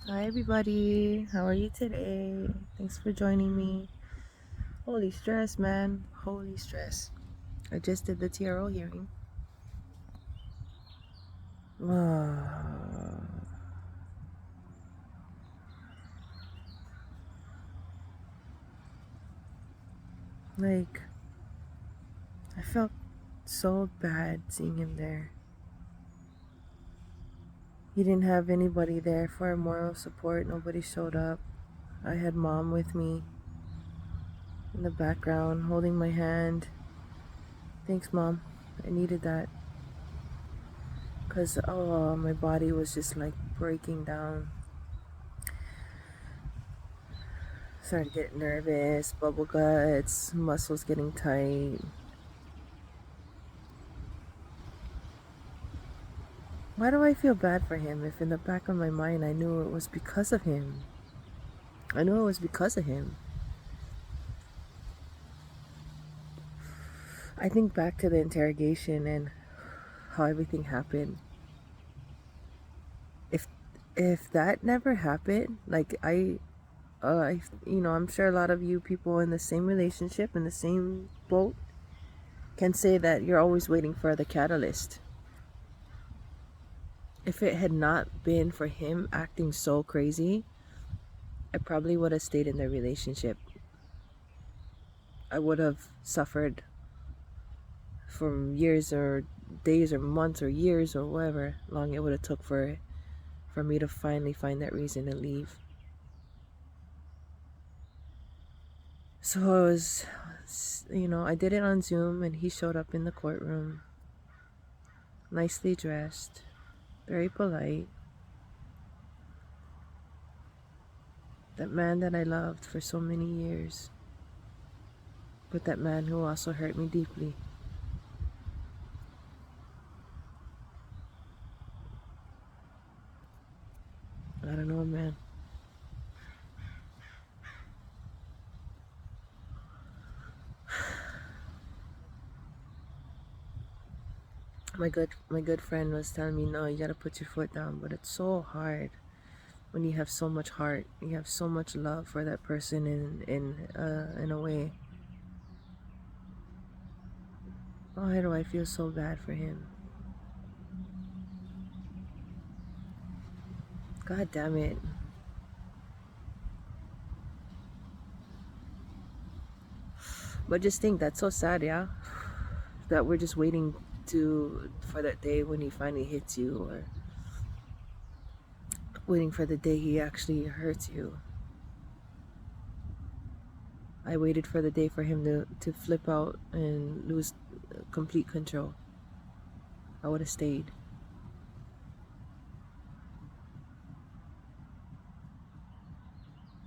Hi everybody, how are you today? Thanks for joining me. Holy stress, man. Holy stress. I just did the TRO hearing. Like, I felt so bad seeing him there. He didn't have anybody there for moral support. Nobody showed up. I had mom with me in the background holding my hand. Thanks, mom. I needed that. Because, my body was just like breaking down. Started getting nervous, bubble guts, muscles getting tight. Why do I feel bad for him if in the back of my mind I knew it was because of him? I knew it was because of him. I think back to the interrogation and how everything happened. If if that never happened, like I'm sure a lot of you people in the same relationship, in the same boat, can say that you're always waiting for the catalyst. If it had not been for him acting so crazy, I probably would have stayed in the relationship. I would have suffered for years or days or months or years or whatever long it would have took for me to finally find that reason to leave. So I was, I did it on Zoom and he showed up in the courtroom, nicely dressed, very polite. That man that I loved for so many years, but that man who also hurt me deeply. I don't know, man. My good friend was telling me, no, you gotta put your foot down, but it's so hard when you have so much heart, you have so much love for that person in a way. Why do I feel so bad for him? God damn it. But just think, that's so sad, yeah? That we're just waiting for that day when he finally hits you, or waiting for the day he actually hurts you. I waited for the day for him to flip out and lose complete control. I would have stayed.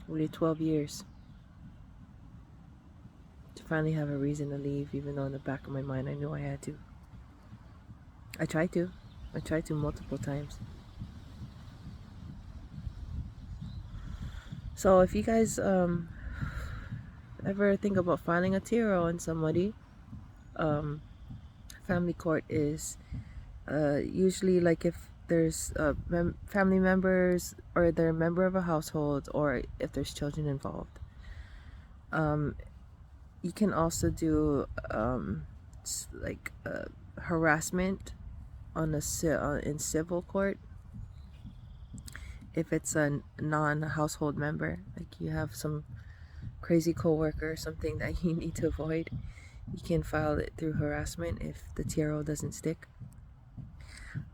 Waited 12 years to finally have a reason to leave, even though in the back of my mind I knew I had to. I tried to. I tried to multiple times. So if you guys ever think about filing a TRO on somebody, family court is usually like if there's family members or they're a member of a household, or if there's children involved. You can also do like harassment in civil court if it's a non-household member, like you have some crazy coworker or something that you need to avoid. You can file it through harassment if the TRO doesn't stick.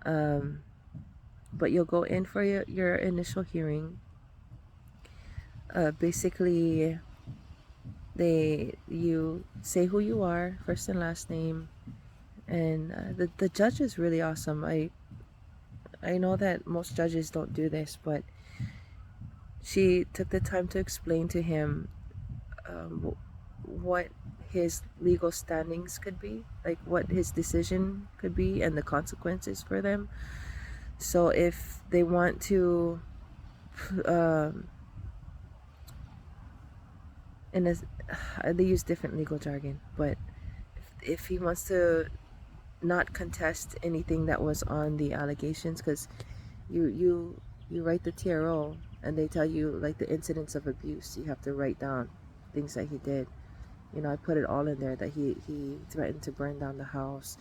But you'll go in for your initial hearing. Basically, you say who you are, first and last name, and the judge is really awesome. I know that most judges don't do this, but she took the time to explain to him what his legal standings could be, like what his decision could be and the consequences for them. So if they want to and they use different legal jargon, but if he wants to not contest anything that was on the allegations, because you You write the TRO, and they tell you like the incidents of abuse. You have to write down things that he did. You know, I put it all in there, that he threatened to burn down the house,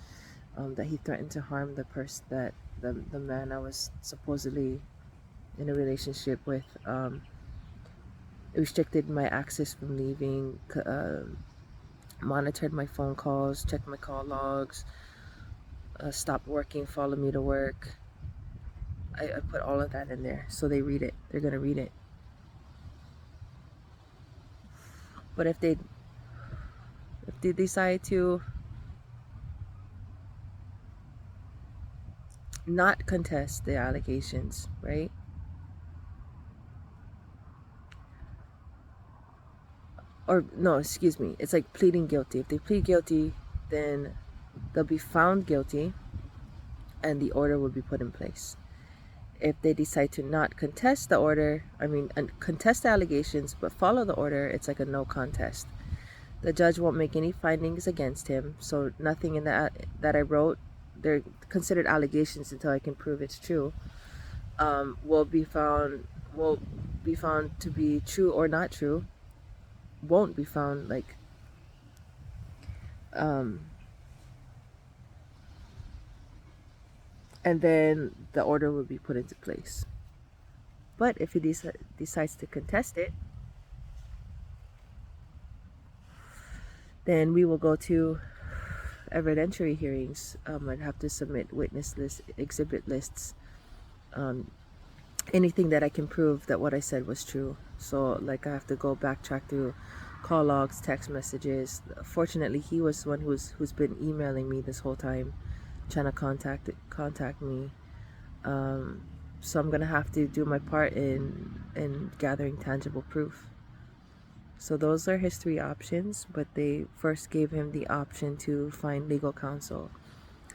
that he threatened to harm the person, that the man I was supposedly in a relationship with, restricted my access from leaving, monitored my phone calls, checked my call logs, stopped working, followed me to work. I put all of that in there, so they read it. They're gonna read it. But if they decide to not contest the allegations, right? Or no, excuse me, it's like pleading guilty. If they plead guilty, then they'll be found guilty and the order will be put in place. If they decide to not contest the order, contest the allegations but follow the order, it's like a no contest. The judge won't make any findings against him, so nothing in that I wrote, they're considered allegations until I can prove it's true, will be found to be true or not true. Won't be found like and then the order will be put into place. But if he decides to contest it, then we will go to evidentiary hearings. I'd have to submit witness lists, exhibit lists, anything that I can prove that what I said was true. So like I have to go backtrack through call logs, text messages. Fortunately, he was the one who's been emailing me this whole time, trying to contact me. So I'm gonna have to do my part in gathering tangible proof. So those are his three options, but they first gave him the option to find legal counsel.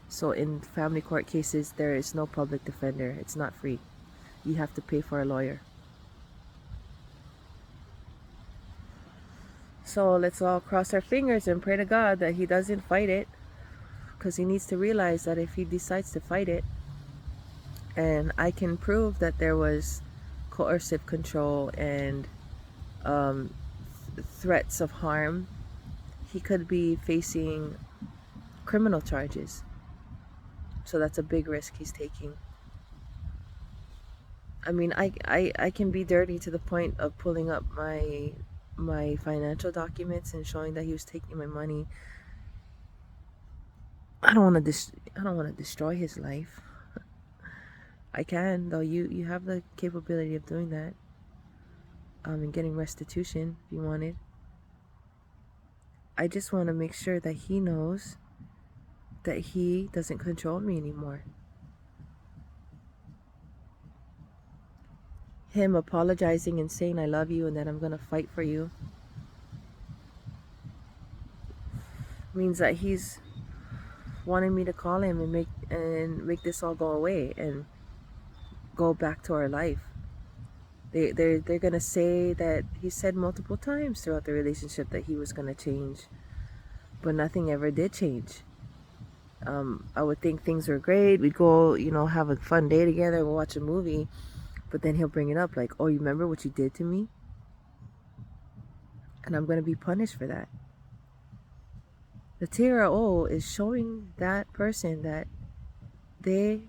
So in family court cases, there is no public defender. It's not free. You have to pay for a lawyer. So let's all cross our fingers and pray to God that he doesn't fight it, because he needs to realize that if he decides to fight it, and I can prove that there was coercive control and threats of harm, he could be facing criminal charges. So that's a big risk he's taking. I mean, I can be dirty to the point of pulling up my financial documents and showing that he was taking my money. I don't want to destroy his life. I can, though. You have the capability of doing that, and getting restitution if you wanted. I just want to make sure that he knows that he doesn't control me anymore. Him apologizing and saying I love you and that I'm gonna fight for you means that he's wanting me to call him and make this all go away and go back to our life. They're gonna say that he said multiple times throughout the relationship that he was gonna change, but nothing ever did change. I would think things were great. We'd go, have a fun day together. We'll watch a movie, but then he'll bring it up like, "Oh, you remember what you did to me?" And I'm gonna be punished for that. The TRO is showing that person that they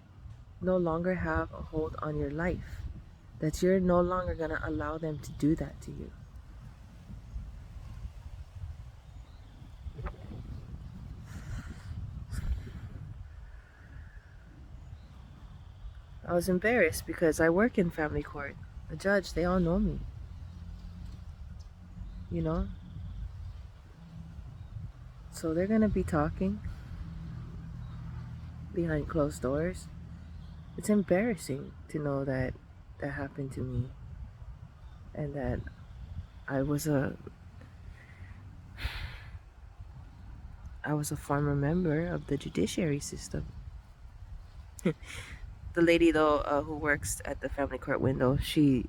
no longer have a hold on your life, that you're no longer going to allow them to do that to you. I was embarrassed because I work in family court. The judge, they all know me. So they're going to be talking behind closed doors. It's embarrassing to know that that happened to me and that I was a former member of the judiciary system. The lady, though, who works at the family court window, she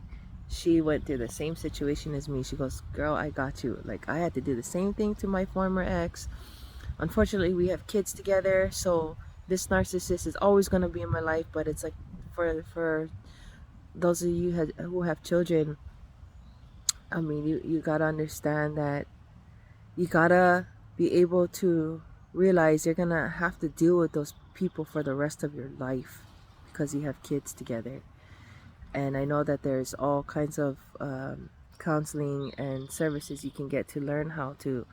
went through the same situation as me. She goes, "Girl, I got you. Like, I had to do the same thing to my former ex. Unfortunately, we have kids together, so this narcissist is always going to be in my life, but it's like for those of you who have children, I mean, you gotta understand that you gotta be able to realize you're gonna have to deal with those people for the rest of your life because you have kids together. And I know that there's all kinds of counseling and services you can get to learn how to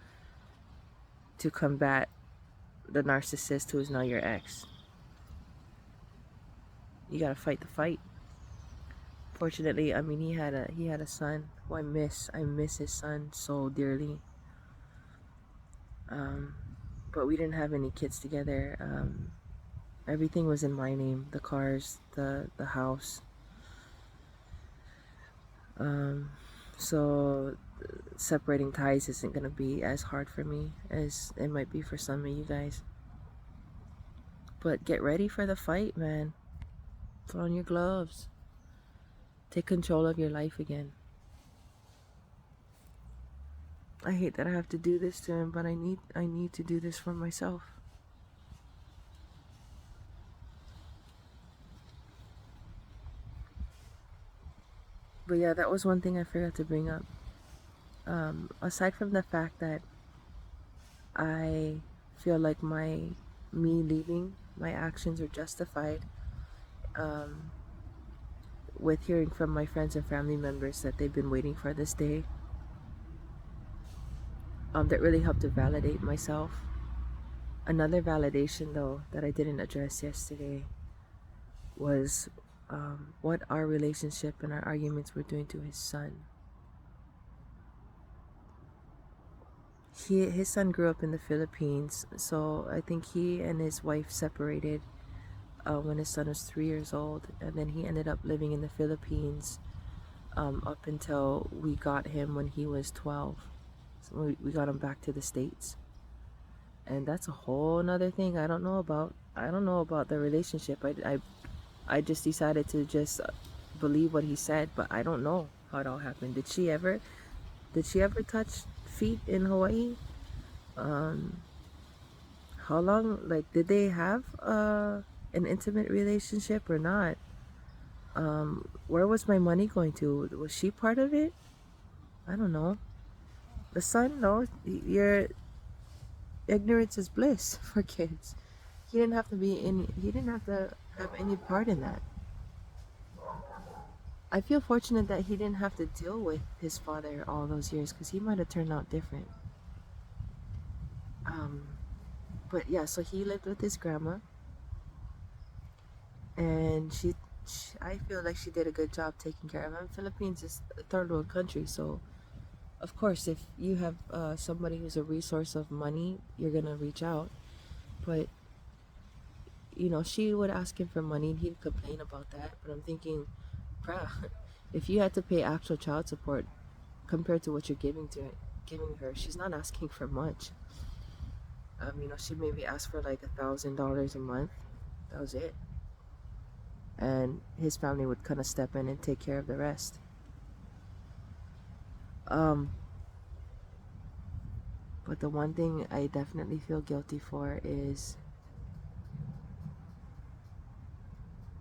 combat the narcissist who is now your ex. You gotta fight the fight. Fortunately, I mean, he had a son who I miss his son so dearly. Um, but we didn't have any kids together. Everything was in my name: the cars, the house. Um, so separating ties isn't gonna be as hard for me as it might be for some of you guys. But get ready for the fight, man. Put on your gloves. Take control of your life again. I hate that I have to do this to him, but I need to do this for myself. But yeah, that was one thing I forgot to bring up. Aside from the fact that I feel like me leaving, my actions are justified, um, with hearing from my friends and family members that they've been waiting for this day, that really helped to validate myself. Another validation, though, that I didn't address yesterday was what our relationship and our arguments were doing to his son. His son grew up in the Philippines, so I think he and his wife separated when his son was 3 years old, and then he ended up living in the Philippines up until we got him when he was 12. So we got him back to the States, and that's a whole nother thing I don't know about. I don't know about the relationship. I just decided to just believe what he said, but I don't know how it all happened. Did she ever touch feet in Hawaii? Um, how long, like, did they have an intimate relationship or not? Where was my money going to? Was she part of it? I don't know. The son, no, your ignorance is bliss for kids. He didn't have to have any part in that. I feel fortunate that he didn't have to deal with his father all those years because he might have turned out different. Um, but yeah, so he lived with his grandma, and I feel like she did a good job taking care of him. Philippines is a third world country, so of course, if you have somebody who's a resource of money, you're gonna reach out. But she would ask him for money, and he'd complain about that. But I'm thinking, bruh, if you had to pay actual child support compared to what you're giving her, she's not asking for much. She maybe asked for like $1,000 a month. That was it, and his family would kind of step in and take care of the rest. Um, but the one thing I definitely feel guilty for is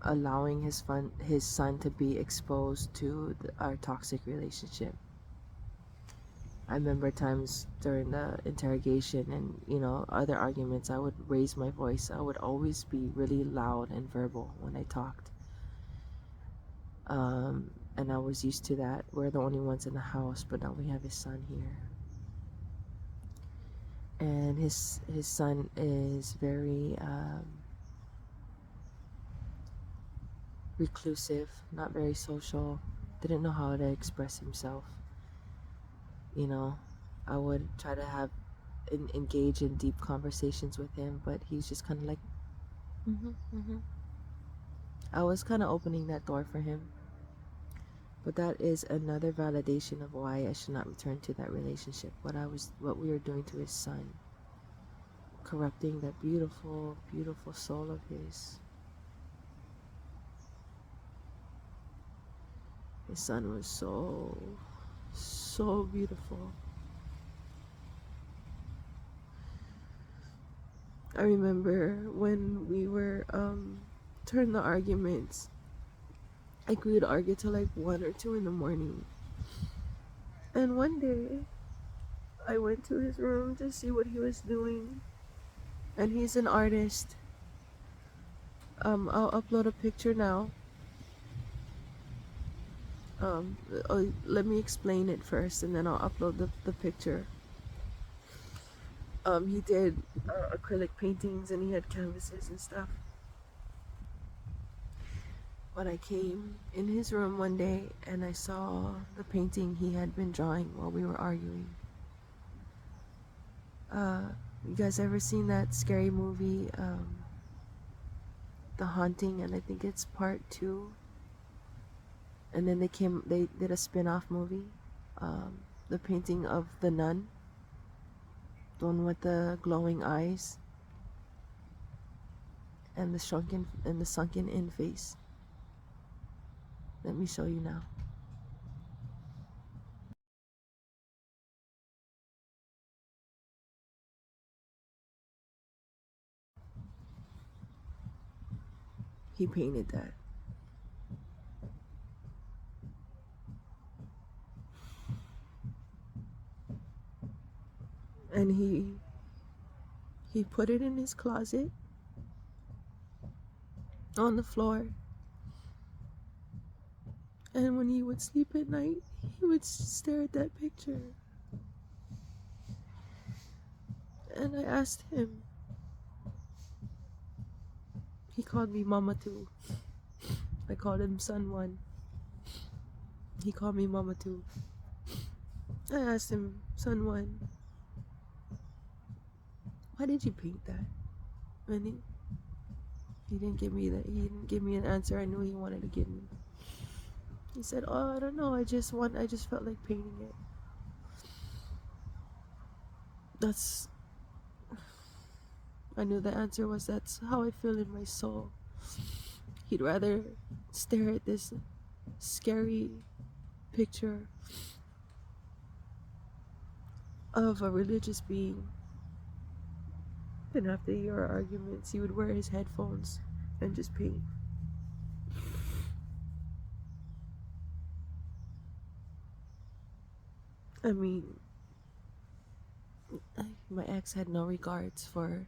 allowing his son to be exposed to our toxic relationship. I remember times during the interrogation and other arguments, I would raise my voice. I would always be really loud and verbal when I talked. And I was used to that. We're the only ones in the house, but now we have his son here. And his son is very reclusive, not very social, didn't know how to express himself. I would try to engage in deep conversations with him, but he's just kind of like, mm-hmm. I was kind of opening that door for him. But that is another validation of why I should not return to that relationship. What we were doing to his son, corrupting that beautiful, beautiful soul of his. His son was so, so beautiful. I remember when we were during the arguments, Like we would argue till like 1 or 2 in the morning. And one day I went to his room to see what he was doing. And he's an artist. I'll upload a picture now. Let me explain it first and then I'll upload the picture. He did acrylic paintings and he had canvases and stuff. But I came in his room one day and I saw the painting he had been drawing while we were arguing. You guys ever seen that scary movie, The Haunting? And I think it's part 2. And then they did a spin-off movie, the painting of the nun, the one with the glowing eyes and the sunken in face. Let me show you now. He painted that. And he put it in his closet on the floor. And when he would sleep at night, he would stare at that picture. And I asked him. He called me Mama 2. I called him Son 1. He called me Mama 2. I asked him, Son 1, why did you paint that? And he didn't give me that. He didn't give me an answer I knew he wanted to give me. He said, "Oh, I don't know. I just felt like painting it." I knew the answer was that's how I feel in my soul. He'd rather stare at this scary picture of a religious being than have to hear our arguments. He would wear his headphones and just paint. I mean, my ex had no regards for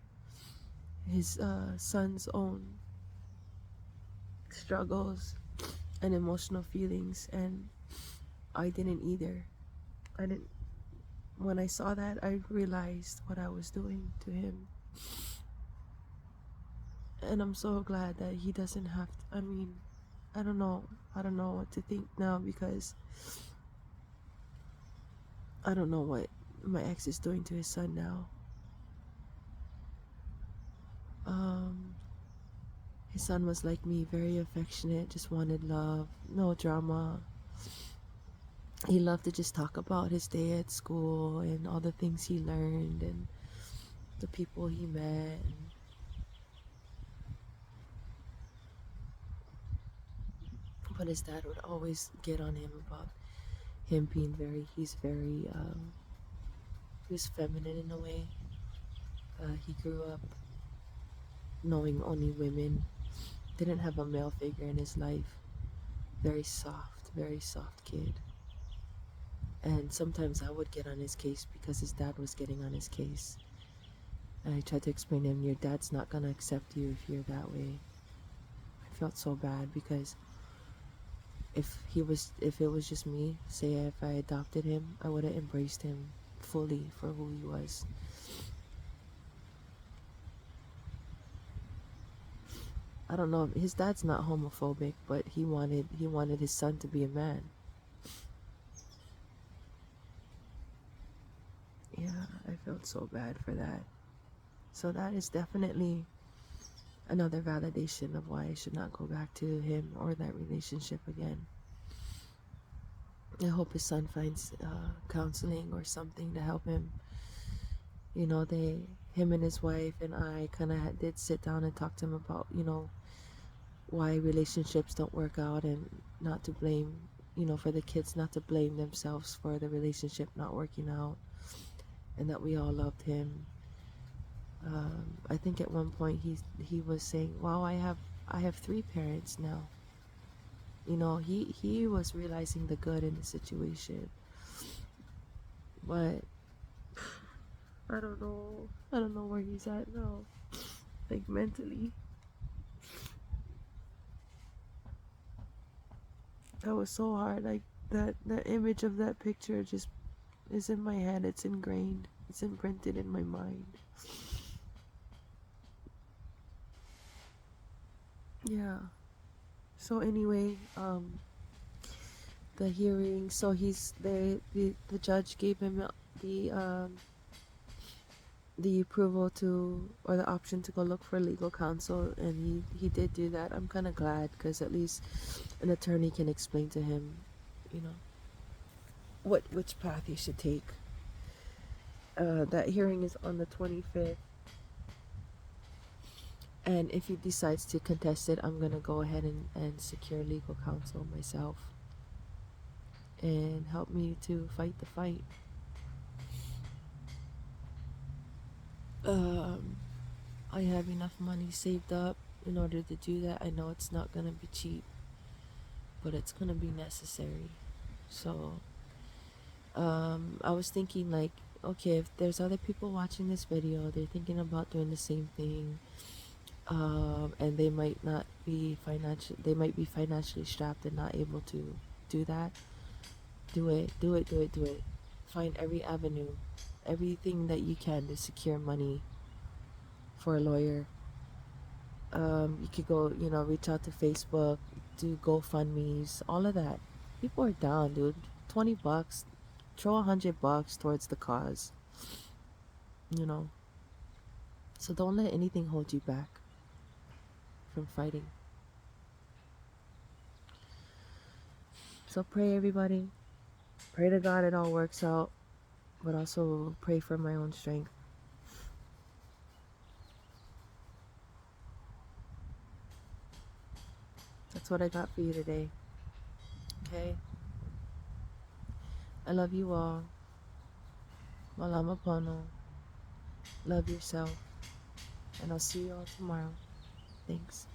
his son's own struggles and emotional feelings, and I didn't either. When I saw that, I realized what I was doing to him. And I'm so glad that he doesn't have to, I mean, I don't know what to think now, because I don't know what my ex is doing to his son now. His son was like me, very affectionate, just wanted love, no drama. He loved to just talk about his day at school and all the things he learned and the people he met. But his dad would always get on him about him being he's feminine in a way. He grew up knowing only women, didn't have a male figure in his life. Very soft kid. And sometimes I would get on his case because his dad was getting on his case. And I tried to explain to him, your dad's not gonna accept you if you're that way. I felt so bad because if it was just me, say if I adopted him, I would have embraced him fully for who he was. I don't know, his dad's not homophobic, but he wanted his son to be a man. Yeah, I felt so bad for that. So that is definitely another validation of why I should not go back to him or that relationship again. I hope his son finds counseling or something to help him. You know, him and his wife and I kind of did sit down and talk to him about, why relationships don't work out, and not to blame, for the kids not to blame themselves for the relationship not working out, and that we all loved him. I think at one point he was saying, wow, I have 3 parents now. You know, he was realizing the good in the situation, but I don't know. I don't know where he's at now, like mentally. That was so hard. Like that image of that picture just is in my head. It's ingrained. It's imprinted in my mind. Yeah. So anyway, the hearing. So the judge gave him the um the approval to, or the option to go look for legal counsel, and he did do that. I'm kind of glad, because at least an attorney can explain to him, you know, which path he should take. That hearing is on the 25th, and if he decides to contest it, I'm gonna go ahead and secure legal counsel myself and help me to fight the fight. um I have enough money saved up in order to do that. I know it's not gonna be cheap, but it's gonna be necessary. So I was thinking, like, okay, if there's other people watching this video, they're thinking about doing the same thing, and they might not be they might be financially strapped and not able to do that. Do it, do it, do it, do it. Find every avenue, everything that you can to secure money for a lawyer. You could go, reach out to Facebook, do GoFundMe's, all of that. People are down, dude. $20, throw $100 towards the cause, you know. So don't let anything hold you back from fighting. So pray, everybody. Pray to God it all works out, but also pray for my own strength. That's what I got for you today. Okay? I love you all. Malama. Love yourself. And I'll see you all tomorrow. Thanks.